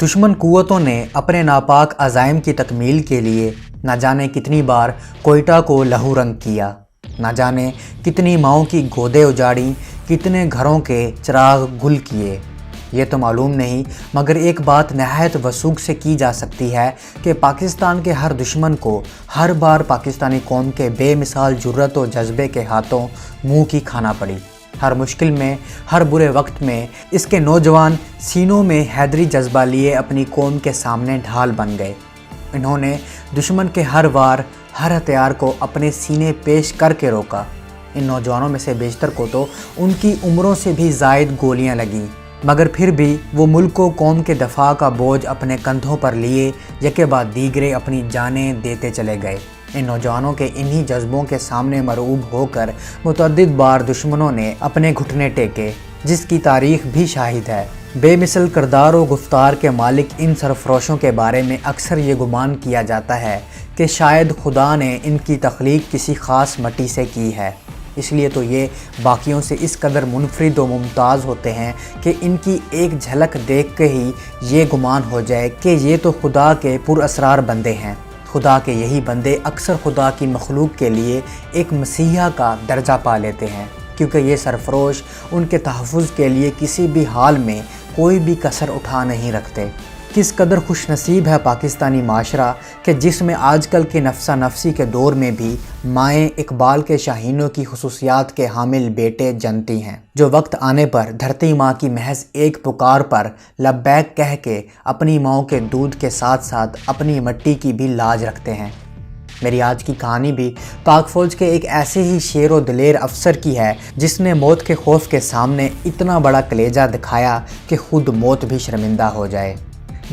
دشمن قوتوں نے اپنے ناپاک عزائم کی تکمیل کے لیے نہ جانے کتنی بار کوئٹہ کو لہو رنگ کیا، نہ جانے کتنی ماؤں کی گودیں اجاڑی، کتنے گھروں کے چراغ گل کیے۔ یہ تو معلوم نہیں، مگر ایک بات نہایت وثوق سے کی جا سکتی ہے کہ پاکستان کے ہر دشمن کو ہر بار پاکستانی قوم کے بے مثال جرأت و جذبے کے ہاتھوں منہ کی کھانا پڑی۔ ہر مشکل میں، ہر برے وقت میں اس کے نوجوان سینوں میں حیدری جذبہ لیے اپنی قوم کے سامنے ڈھال بن گئے۔ انہوں نے دشمن کے ہر وار، ہر ہتھیار کو اپنے سینے پیش کر کے روکا۔ ان نوجوانوں میں سے بیشتر کو تو ان کی عمروں سے بھی زائد گولیاں لگیں، مگر پھر بھی وہ ملک و قوم کے دفاع کا بوجھ اپنے کندھوں پر لیے یکے بعد دیگرے اپنی جانیں دیتے چلے گئے۔ ان نوجوانوں کے انہی جذبوں کے سامنے مرعوب ہو کر متعدد بار دشمنوں نے اپنے گھٹنے ٹیکے، جس کی تاریخ بھی شاہد ہے۔ بے مثل کردار و گفتار کے مالک ان سرفروشوں کے بارے میں اکثر یہ گمان کیا جاتا ہے کہ شاید خدا نے ان کی تخلیق کسی خاص مٹی سے کی ہے، اس لیے تو یہ باقیوں سے اس قدر منفرد و ممتاز ہوتے ہیں کہ ان کی ایک جھلک دیکھ کے ہی یہ گمان ہو جائے کہ یہ تو خدا کے پر اسرار بندے ہیں۔ خدا کے یہی بندے اکثر خدا کی مخلوق کے لیے ایک مسیحا کا درجہ پا لیتے ہیں، کیونکہ یہ سرفروش ان کے تحفظ کے لیے کسی بھی حال میں کوئی بھی کسر اٹھا نہیں رکھتے۔ کس قدر خوش نصیب ہے پاکستانی معاشرہ کہ جس میں آج کل کے نفسا نفسی کے دور میں بھی مائیں اقبال کے شاہینوں کی خصوصیات کے حامل بیٹے جنتی ہیں، جو وقت آنے پر دھرتی ماں کی محض ایک پکار پر لبیک کہہ کے اپنی ماؤں کے دودھ کے ساتھ ساتھ اپنی مٹی کی بھی لاج رکھتے ہیں۔ میری آج کی کہانی بھی پاک فوج کے ایک ایسے ہی شیر و دلیر افسر کی ہے جس نے موت کے خوف کے سامنے اتنا بڑا کلیجہ دکھایا کہ خود موت بھی شرمندہ ہو جائے۔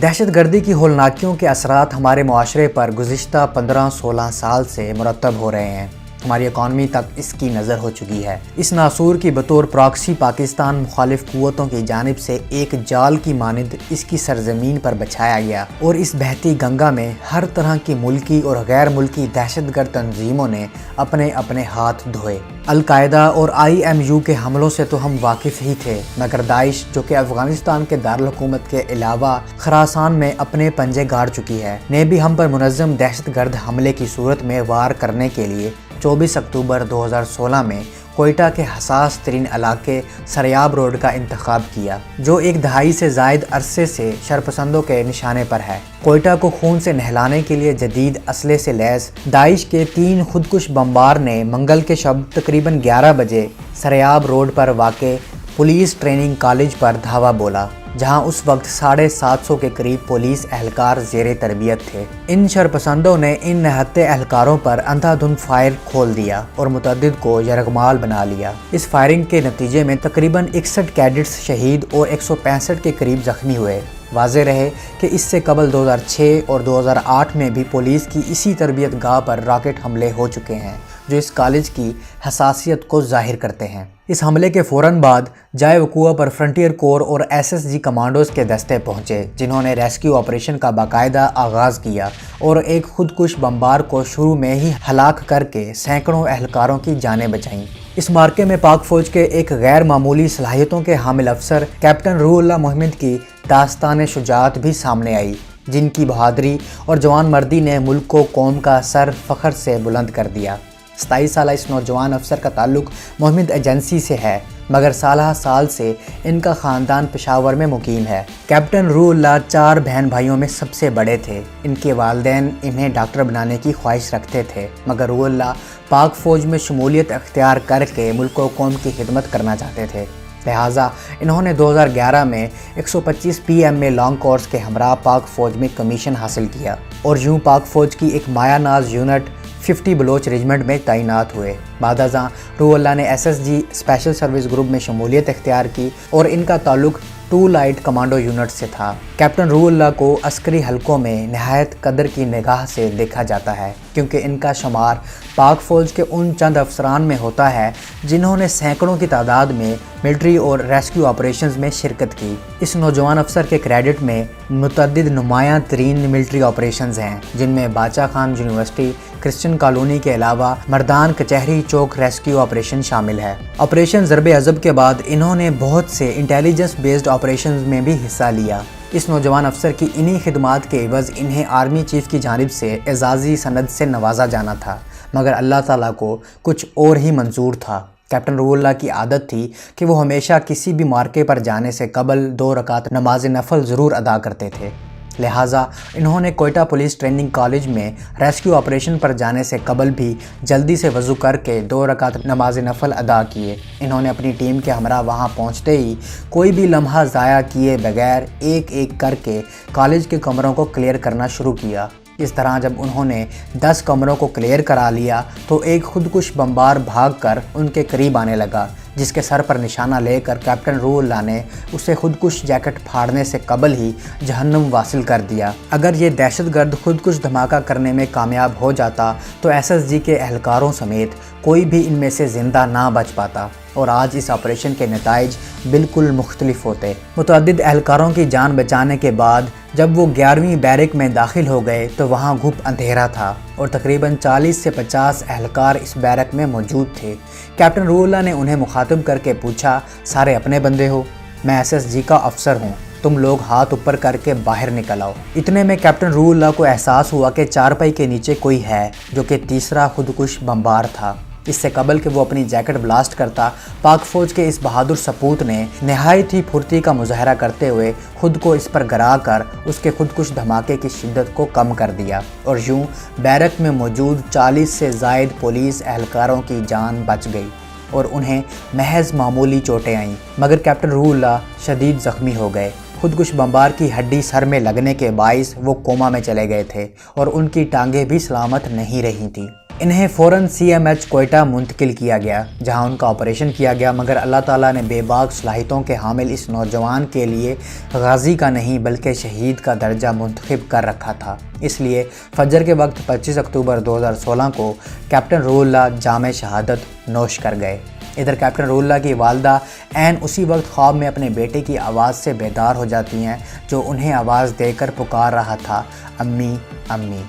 دہشت گردی کی ہولناکیوں کے اثرات ہمارے معاشرے پر گزشتہ 15-16 سال سے مرتب ہو رہے ہیں۔ ہماری اکانومی تک اس کی نظر ہو چکی ہے۔ اس ناسور کی بطور پراکسی پاکستان مخالف قوتوں کی جانب سے ایک جال کی مانند اس کی سرزمین پر بچھایا گیا، اور اس بہتی گنگا میں ہر طرح کی ملکی اور غیر ملکی دہشت گرد تنظیموں نے اپنے اپنے ہاتھ دھوئے۔ القاعدہ اور IMU کے حملوں سے تو ہم واقف ہی تھے، مگر داعش جو کہ افغانستان کے دارالحکومت کے علاوہ خراسان میں اپنے پنجے گاڑ چکی ہے، نے بھی ہم پر منظم دہشت گرد حملے کی صورت میں وار کرنے کے لیے 24 اکتوبر 2016 میں کوئٹہ کے حساس ترین علاقے سریاب روڈ کا انتخاب کیا، جو ایک دہائی سے زائد عرصے سے شرپسندوں کے نشانے پر ہے۔ کوئٹہ کو خون سے نہلانے کے لیے جدید اسلحے سے لیس داعش کے 3 خودکش بمبار نے منگل کے شب تقریباً 11 بجے سریاب روڈ پر واقع پولیس ٹریننگ کالج پر دھاوا بولا، جہاں اس وقت 750 کے قریب پولیس اہلکار زیر تربیت تھے۔ ان شرپسندوں نے ان نہتے اہلکاروں پر اندھا دھند فائر کھول دیا اور متعدد کو یرغمال بنا لیا۔ اس فائرنگ کے نتیجے میں تقریباً 61 کیڈٹس شہید اور 165 کے قریب زخمی ہوئے۔ واضح رہے کہ اس سے قبل 2006 اور 2008 میں بھی پولیس کی اسی تربیت گاہ پر راکٹ حملے ہو چکے ہیں، جو اس کالج کی حساسیت کو ظاہر کرتے ہیں۔ اس حملے کے فوراً بعد جائے وقوع پر فرنٹیئر کور اور SSG کمانڈوز کے دستے پہنچے، جنہوں نے ریسکیو آپریشن کا باقاعدہ آغاز کیا اور ایک خودکش بمبار کو شروع میں ہی ہلاک کر کے سینکڑوں اہلکاروں کی جانیں بچائیں۔ اس مارکے میں پاک فوج کے ایک غیر معمولی صلاحیتوں کے حامل افسر کیپٹن روح اللہ محمد کی داستان شجاعت بھی سامنے آئی، جن کی بہادری اور جوان مردی نے ملک و قوم کا سر فخر سے بلند کر دیا۔ 27 سالہ اس نوجوان افسر کا تعلق محمد ایجنسی سے ہے، مگر سالہ سال سے ان کا خاندان پشاور میں مقیم ہے۔ کیپٹن روح اللہ 4 بہن بھائیوں میں سب سے بڑے تھے۔ ان کے والدین انہیں ڈاکٹر بنانے کی خواہش رکھتے تھے، مگر روح اللہ پاک فوج میں شمولیت اختیار کر کے ملک و قوم کی خدمت کرنا چاہتے تھے، لہٰذا انہوں نے 2011 میں 125 PM میں لانگ کورس کے ہمراہ پاک فوج میں کمیشن حاصل کیا، اور یوں پاک فوج کی ایک مایہ ناز یونٹ 50 بلوچ ریجمنٹ میں تعینات ہوئے۔ بعد ازاں روح اللہ نے SSG اسپیشل سروس گروپ میں شمولیت اختیار کی، اور ان کا تعلق 2 لائٹ کمانڈو یونٹ سے تھا۔ کیپٹن روح اللہ کو عسکری حلقوں میں نہایت قدر کی نگاہ سے دیکھا جاتا ہے، کیونکہ ان کا شمار پاک فوج کے ان چند افسران میں ہوتا ہے جنہوں نے سینکڑوں کی تعداد میں ملٹری اور ریسکیو آپریشنز میں شرکت کی۔ اس نوجوان افسر کے کریڈٹ میں متعدد نمایاں ترین ملٹری آپریشنز ہیں، جن میں باچا خان یونیورسٹی، کرسچن کالونی کے علاوہ مردان کچہری چوک ریسکیو آپریشن شامل ہے۔ آپریشن ضرب عضب کے بعد انہوں نے بہت سے انٹیلیجنس بیسڈ آپریشنز میں بھی حصہ لیا۔ اس نوجوان افسر کی انہی خدمات کے عوض انہیں آرمی چیف کی جانب سے اعزازی سند سے نوازا جانا تھا، مگر اللہ تعالیٰ کو کچھ اور ہی منظور تھا۔ کیپٹن روح اللہ کی عادت تھی کہ وہ ہمیشہ کسی بھی مارکے پر جانے سے قبل 2 رکعت نماز نفل ضرور ادا کرتے تھے، لہٰذا انہوں نے کوئٹہ پولیس ٹریننگ کالج میں ریسکیو آپریشن پر جانے سے قبل بھی جلدی سے وضو کر کے 2 رکعت نماز نفل ادا کیے۔ انہوں نے اپنی ٹیم کے ہمراہ وہاں پہنچتے ہی کوئی بھی لمحہ ضائع کیے بغیر ایک ایک کر کے کالج کے کمروں کو کلیئر کرنا شروع کیا۔ اس طرح جب انہوں نے 10 کمروں کو کلیئر کرا لیا تو ایک خودکش بمبار بھاگ کر ان کے قریب آنے لگا، جس کے سر پر نشانہ لے کر کیپٹن روح اللہ نے اسے خودکش جیکٹ پھاڑنے سے قبل ہی جہنم واصل کر دیا۔ اگر یہ دہشت گرد خودکش دھماکہ کرنے میں کامیاب ہو جاتا تو ایس ایس جی کے اہلکاروں سمیت کوئی بھی ان میں سے زندہ نہ بچ پاتا اور آج اس آپریشن کے نتائج بالکل مختلف ہوتے۔ متعدد اہلکاروں کی جان بچانے کے بعد جب وہ 11ویں بیرک میں داخل ہو گئے تو وہاں گھپ اندھیرا تھا اور تقریباً 40 سے 50 اہلکار اس بیرک میں موجود تھے۔ کیپٹن روح اللہ نے انہیں مخاطب کر کے پوچھا، سارے اپنے بندے ہو؟ میں ایس ایس جی کا افسر ہوں، تم لوگ ہاتھ اوپر کر کے باہر نکل آؤ۔ اتنے میں کیپٹن روح اللہ کو احساس ہوا کہ چارپائی کے نیچے کوئی ہے، جو کہ تیسرا خودکش بمبار تھا۔ اس سے قبل کہ وہ اپنی جیکٹ بلاسٹ کرتا، پاک فوج کے اس بہادر سپوت نے نہایت ہی پھرتی کا مظاہرہ کرتے ہوئے خود کو اس پر گرا کر اس کے خودکش دھماکے کی شدت کو کم کر دیا اور یوں بیرک میں موجود 40 سے زائد پولیس اہلکاروں کی جان بچ گئی اور انہیں محض معمولی چوٹیں آئیں، مگر کیپٹن روح اللہ شدید زخمی ہو گئے۔ خودکش بمبار کی ہڈی سر میں لگنے کے باعث وہ کوما میں چلے گئے تھے اور ان کی ٹانگیں بھی سلامت نہیں رہی تھیں۔ انہیں فوراً CMH کوئٹہ منتقل کیا گیا، جہاں ان کا آپریشن کیا گیا، مگر اللہ تعالیٰ نے بے باک صلاحیتوں کے حامل اس نوجوان کے لیے غازی کا نہیں بلکہ شہید کا درجہ منتخب کر رکھا تھا۔ اس لیے فجر کے وقت 25 اکتوبر 2016 کو کیپٹن روح اللہ جام شہادت نوش کر گئے۔ ادھر کیپٹن روح اللہ کی والدہ عین اسی وقت خواب میں اپنے بیٹے کی آواز سے بیدار ہو جاتی ہیں، جو انہیں آواز دے کر پکار رہا تھا، امی امی،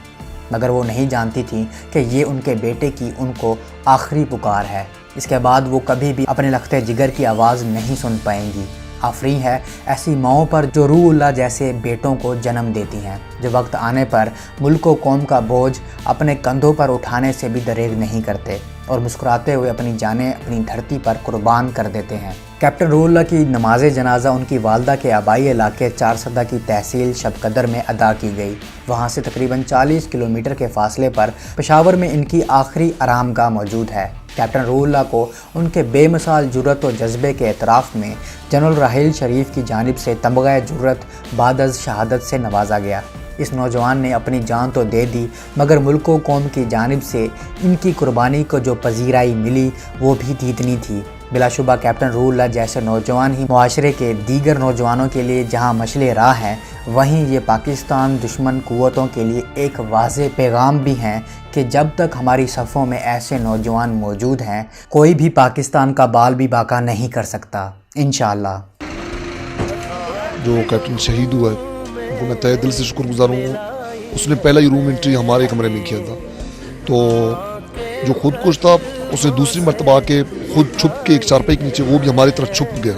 مگر وہ نہیں جانتی تھیں کہ یہ ان کے بیٹے کی ان کو آخری پکار ہے۔ اس کے بعد وہ کبھی بھی اپنے لختے جگر کی آواز نہیں سن پائیں گی۔ آفرین ہے ایسی ماؤں پر جو روح اللہ جیسے بیٹوں کو جنم دیتی ہیں، جو وقت آنے پر ملک و قوم کا بوجھ اپنے کندھوں پر اٹھانے سے بھی دریغ نہیں کرتے اور مسکراتے ہوئے اپنی جانیں اپنی دھرتی پر قربان کر دیتے ہیں۔ کیپٹن روح اللہ کی نماز جنازہ ان کی والدہ کے آبائی علاقے چارسدہ کی تحصیل شب قدر میں ادا کی گئی۔ وہاں سے تقریباً 40 کلومیٹر کے فاصلے پر پشاور میں ان کی آخری آرام گاہ موجود ہے۔ کیپٹن روح اللہ کو ان کے بے مثال جرأت و جذبے کے اعتراف میں جنرل راحیل شریف کی جانب سے تمغہ جرأت بعد از شہادت سے نوازا گیا۔ اس نوجوان نے اپنی جان تو دے دی، مگر ملک و قوم کی جانب سے ان کی قربانی کو جو پذیرائی ملی وہ بھی دیدنی تھی۔ بلا شبہ کیپٹن روح اللہ جیسے نوجوان ہی معاشرے کے دیگر نوجوانوں کے لیے جہاں مشعل راہ ہیں، وہیں یہ پاکستان دشمن قوتوں کے لیے ایک واضح پیغام بھی ہیں کہ جب تک ہماری صفوں میں ایسے نوجوان موجود ہیں، کوئی بھی پاکستان کا بال بھی باقا نہیں کر سکتا، انشاءاللہ۔ جو کیپٹن شہید ہوا ہے ان کو میں تہہ دل سے شکر گزار ہوں۔ اس نے پہلا ہی روم انٹری ہمارے کمرے میں کیا تھا، تو جو خود کش تھا اس نے دوسری مرتبہ آ کے خود چھپ کے ایک چارپائی کے نیچے وہ بھی ہماری طرف چھپ گیا۔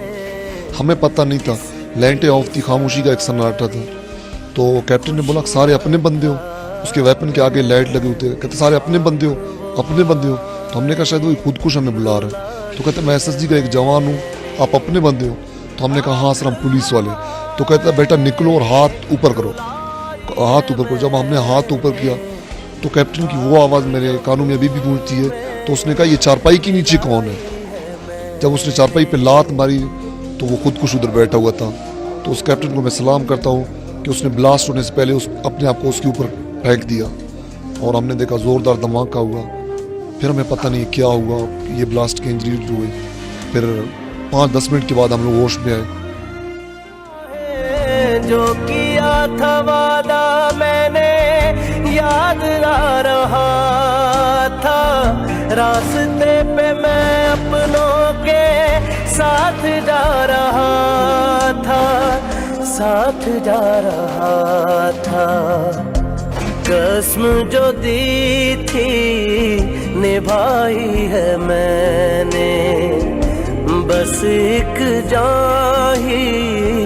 ہمیں پتہ نہیں تھا، لینٹیں آف تھی، خاموشی کا ایک سناٹا تھا۔ تو کیپٹن نے بولا سارے اپنے بندے ہو، اس کے ویپن کے آگے لائٹ لگے ہوتے، کہتے سارے اپنے بندے ہو اپنے بندے ہو۔ تو ہم نے کہا شاید وہی خود کش ہمیں بلا رہا ہے، تو کہتے میں ایس ایس جی کا ایک جوان ہوں، آپ اپنے بندے ہو؟ تو ہم نے کہا ہاں سر ہم پولیس والے۔ تو کہتا بیٹا نکلو اور ہاتھ اوپر کرو، ہاتھ اوپر کرو۔ جب ہم نے ہاتھ اوپر کیا تو کیپٹن کی وہ آواز میرے کانوں میں ابھی بھی گونجتی ہے، تو اس نے کہا یہ چارپائی کے نیچے کون ہے؟ جب اس نے چارپائی پہ لات ماری تو وہ خود کش ادھر بیٹھا ہوا تھا۔ تو اس کیپٹن کو میں سلام کرتا ہوں کہ اس نے بلاسٹ ہونے سے پہلے اپنے آپ کو اس کے اوپر پھینک دیا، اور ہم نے دیکھا زوردار دھماکہ ہوا۔ پھر ہمیں پتہ نہیں کیا ہوا، یہ بلاسٹ کی انجری ہوئی۔ پھر 5-10 منٹ کے بعد ہم لوگ ہوش میں آئے۔ جو کیا تھا وعدہ میں نے یاد آ رہا تھا، راستے پہ میں اپنوں کے ساتھ جا رہا تھا، ساتھ جا رہا تھا۔ قسم جو دی تھی نبھائی ہے میں نے، بس ایک جان ہی